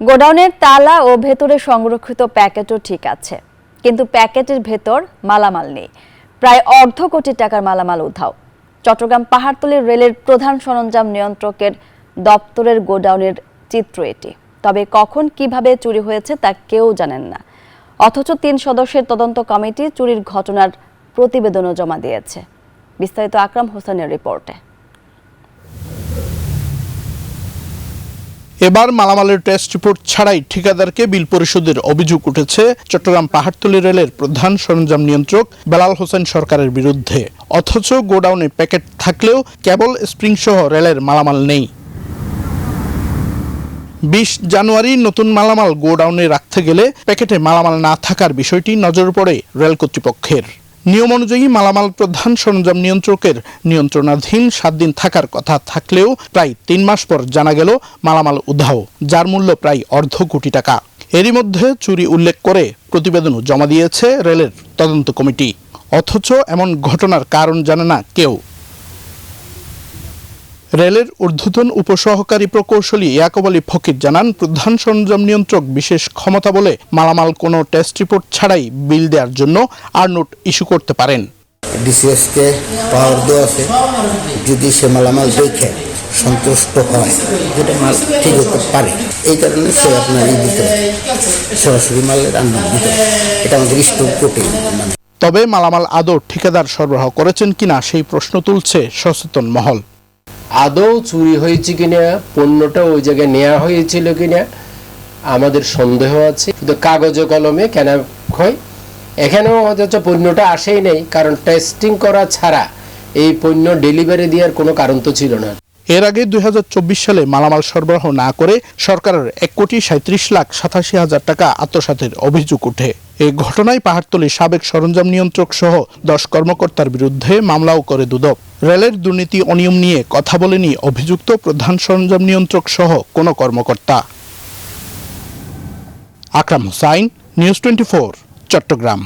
গোডাউনের তালা ও ভেতরে সংরক্ষিত প্যাকেটও ঠিক আছে, কিন্তু প্যাকেটের ভেতর মালামাল নেই। প্রায় অর্ধ কোটি টাকার মালামাল উধাও। চট্টগ্রাম পাহাড়তলী রেলের প্রধান সরঞ্জাম নিয়ন্ত্রকের দপ্তরের গোডাউনের চিত্র এটি। তবে কখন কিভাবে চুরি হয়েছে তা কেউ জানেন না। অথচ ৩ সদস্যের তদন্ত কমিটি চুরির ঘটনার প্রতিবেদনও জমা দিয়েছে। বিস্তারিত আকরাম হোসেনের রিপোর্টে। এবার মালামালের টেস্ট রিপোর্ট ছাড়াই ঠিকাদারকে বিল পরিশোধের অভিযোগ উঠেছে চট্টগ্রাম পাহাড়তলী রেলের প্রধান সরঞ্জাম নিয়ন্ত্রক বেলাল হোসেন সরকারের বিরুদ্ধে। অথচ গোডাউনে প্যাকেট থাকলেও কেবল স্প্রিং সহ রেলের মালামাল নেই। ২০ জানুয়ারি নতুন মালামাল গোডাউনে রাখতে গেলে প্যাকেটে মালামাল না থাকার বিষয়টি নজরে পড়ে রেল কর্তৃপক্ষের। নিয়ম অনুযায়ী মালামাল প্রধান সরঞ্জাম নিয়ন্ত্রকের নিয়ন্ত্রণাধীন 7 দিন থাকার কথা থাকলেও প্রায় 3 মাস পর জানা গেল মালামাল উধাও, যার মূল্য প্রায় অর্ধ কোটি টাকা। এরই মধ্যে চুরি উল্লেখ করে প্রতিবেদনও জমা দিয়েছে রেলের তদন্ত কমিটি। অথচ এমন ঘটনার কারণ জানে না কেউ। রেলের ঊর্ধ্বতন উপসহকারী প্রকৌশলী ইয়াকুব আলী ফকির জানান, প্রধান সরঞ্জাম নিয়ন্ত্রক বিশেষ ক্ষমতা বলে মালামাল কোনো টেস্ট রিপোর্ট ছাড়াই বিল দেওয়ার জন্য আর নোট ইস্যু করতে পারেন। ডিসিএসকে পাওয়ার দেওয়া আছে, যদি সে মালামাল দেখে সন্তুষ্ট হয় যেটা মাল ঠিক হতে পারে, এই কারণে সে আপনার দিতে সরাসরি মালের আননোট দিতে, এটা আমাদের স্টোর কোর্টে। তবে মালামাল আদৌ ঠিকাদার সরবরাহ করেছেন কিনা সেই প্রশ্ন তুলছে সচেতন মহল। আদৌ চুরি হয়েছে কিনা, পণ্যটা ওই জায়গায় নেওয়া হয়েছিল কিনা আমাদের সন্দেহ আছে। শুধু কাগজে কলমে কেনা হয়, এখানেও অথচ পণ্যটা আসেই নেই, কারণ টেস্টিং করা ছাড়া এই পণ্য ডেলিভারি দেওয়ার কোনো কারণ তো ছিল না। এর আগে 2024 সালে মালামাল সরবরাহ না করে সরকারের 1,37,87,000 টাকা আত্মসাতের অভিযোগ ওঠে। এই ঘটনায় পাহাড়তলীর সাবেক সরঞ্জাম নিয়ন্ত্রক সহ 10 কর্মকর্তার বিরুদ্ধে মামলাও করে দুদক। রেলের দুর্নীতি অনিয়ম নিয়ে কথা বলেনি অভিযুক্ত প্রধান সরঞ্জাম নিয়ন্ত্রক সহ কোনো কর্মকর্তা। আকরাম হোসাইন, নিউজ 24, চট্টগ্রাম।